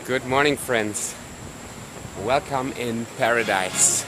Good morning, friends. Welcome in paradise.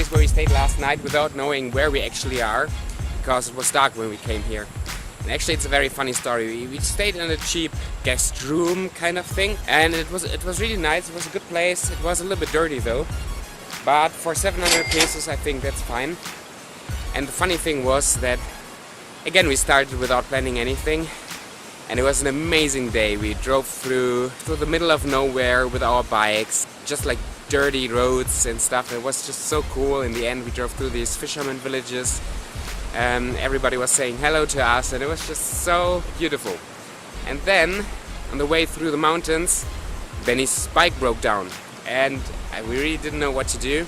Where we stayed last night without knowing where we actually are, because it was dark when we came here. And actually it's a very funny story. We stayed in a cheap guest room kind of thing, and it was really nice. It was a good place. It was a little bit dirty though, but for 700 pesos I think that's fine. And the funny thing was that again we started without planning anything, and it was an amazing day. We drove through the middle of nowhere with our bikes, just like dirty roads and stuff. It was just so cool. In the end we drove through these fishermen villages, everybody was saying hello to us, and it was just so beautiful. And then on the way through the mountains, Benny's bike broke down, and we really didn't know what to do,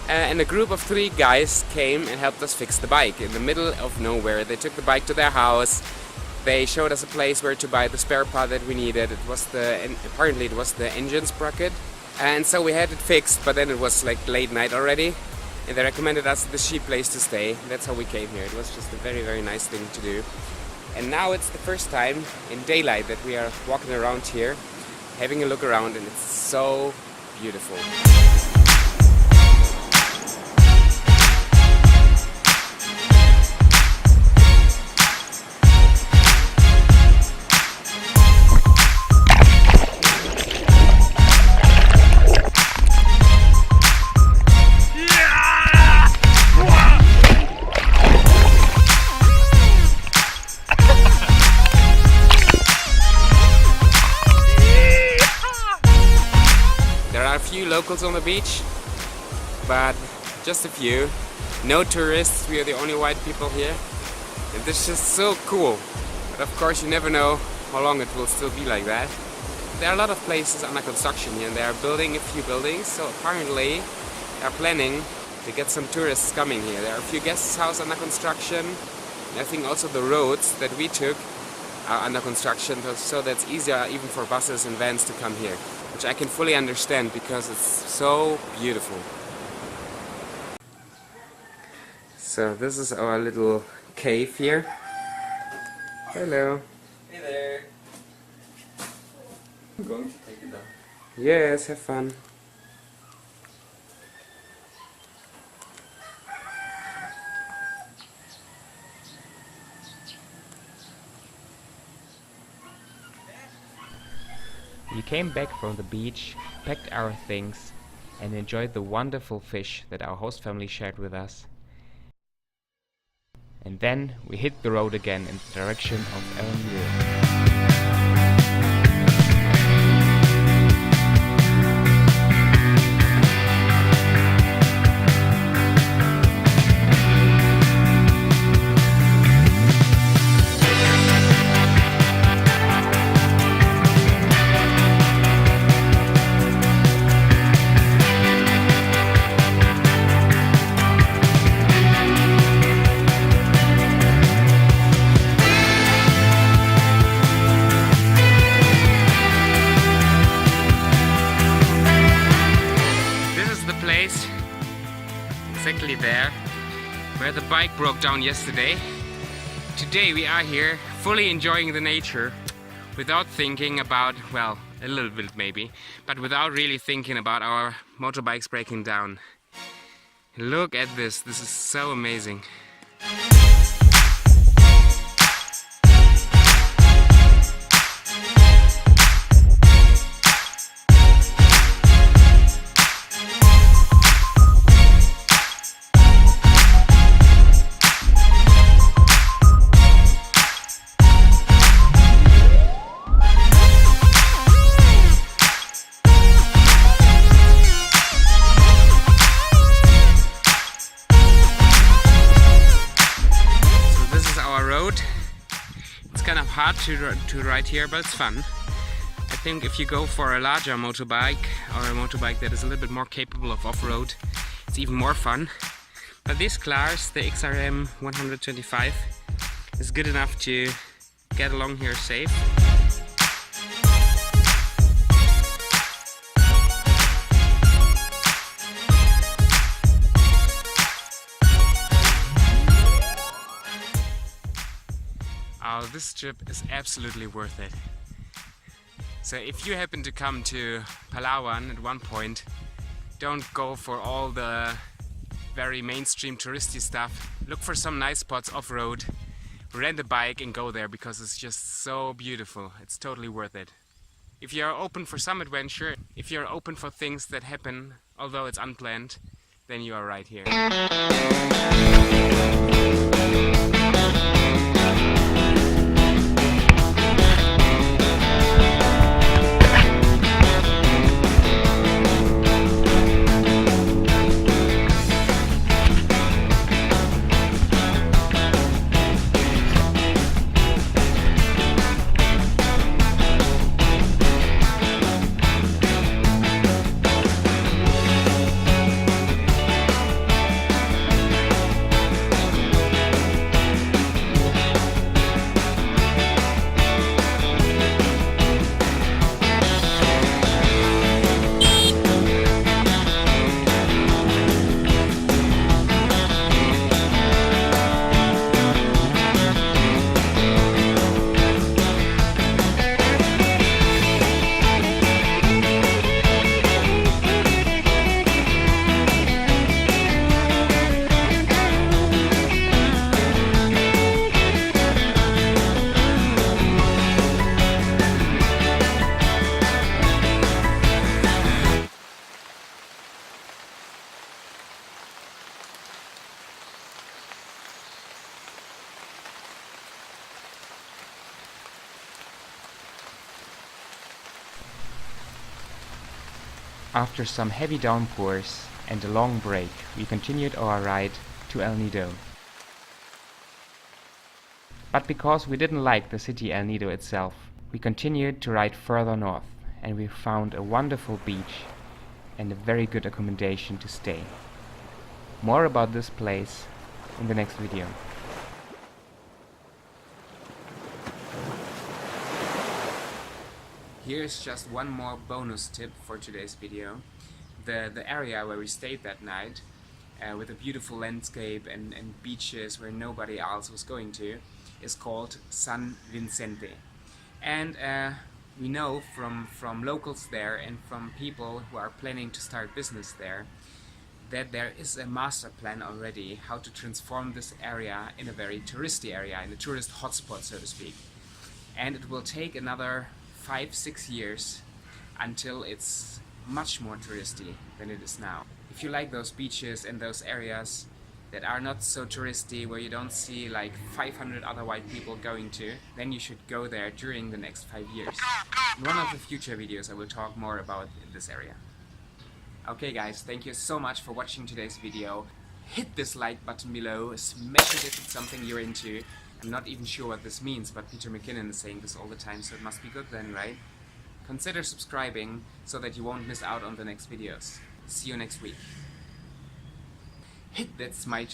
and a group of 3 guys came and helped us fix the bike in the middle of nowhere. They took the bike to their house. They showed us a place where to buy the spare part that we needed. Apparently it was the engine sprocket. And so we had it fixed, but then it was like late night already, and they recommended us the cheap place to stay. That's how we came here. It was just a very, very nice thing to do. And now it's the first time in daylight that we are walking around here, having a look around, and it's so beautiful. Few locals on the beach, but just a few. No tourists. We are the only white people here, and this is just so cool. But of course you never know how long it will still be like that. There are a lot of places under construction here, and they are building a few buildings, so apparently they are planning to get some tourists coming here. There are a few guest houses under construction, and I think also the roads that we took are under construction, so that's easier even for buses and vans to come here, which I can fully understand because it's so beautiful. So this is our little cave here. Hello. Hey there. I'm going to take it down. Yes, have fun. We came back from the beach, packed our things, and enjoyed the wonderful fish that our host family shared with us. And then we hit the road again in the direction of El Nido. Exactly there where the bike broke down yesterday. Today we are here fully enjoying the nature without thinking about, well, a little bit maybe, but without really thinking about our motorbikes breaking down. Look at this is so amazing. hard to ride here, but it's fun. I think if you go for a larger motorbike or a motorbike that is a little bit more capable of off-road, it's even more fun. But this class, the XRM 125, is good enough to get along here safe. Oh, this trip is absolutely worth it. So if you happen to come to Palawan at one point, don't go for all the very mainstream touristy stuff. Look for some nice spots off-road, rent a bike and go there, because it's just so beautiful. It's totally worth it. If you're open for some adventure, if you're open for things that happen although it's unplanned, then you are right here. After some heavy downpours and a long break, we continued our ride to El Nido. But because we didn't like the city El Nido itself, we continued to ride further north, and we found a wonderful beach and a very good accommodation to stay. More about this place in the next video. Here's just one more bonus tip for today's video. The area where we stayed that night, with a beautiful landscape and beaches where nobody else was going to, is called San Vicente. And we know from locals there and from people who are planning to start business there that there is a master plan already how to transform this area in a very touristy area, in a tourist hotspot, so to speak. And it will take another 5-6 years until it's much more touristy than it is now. If you like those beaches and those areas that are not so touristy, where you don't see like 500 other white people going to, then you should go there during the next 5 years. In one of the future videos I will talk more about this area. Okay guys, thank you so much for watching today's video. Hit this like button below, smash it if it's something you're into. I'm not even sure what this means, but Peter McKinnon is saying this all the time, so it must be good then, right? Consider subscribing so that you won't miss out on the next videos. See you next week. Hit this like.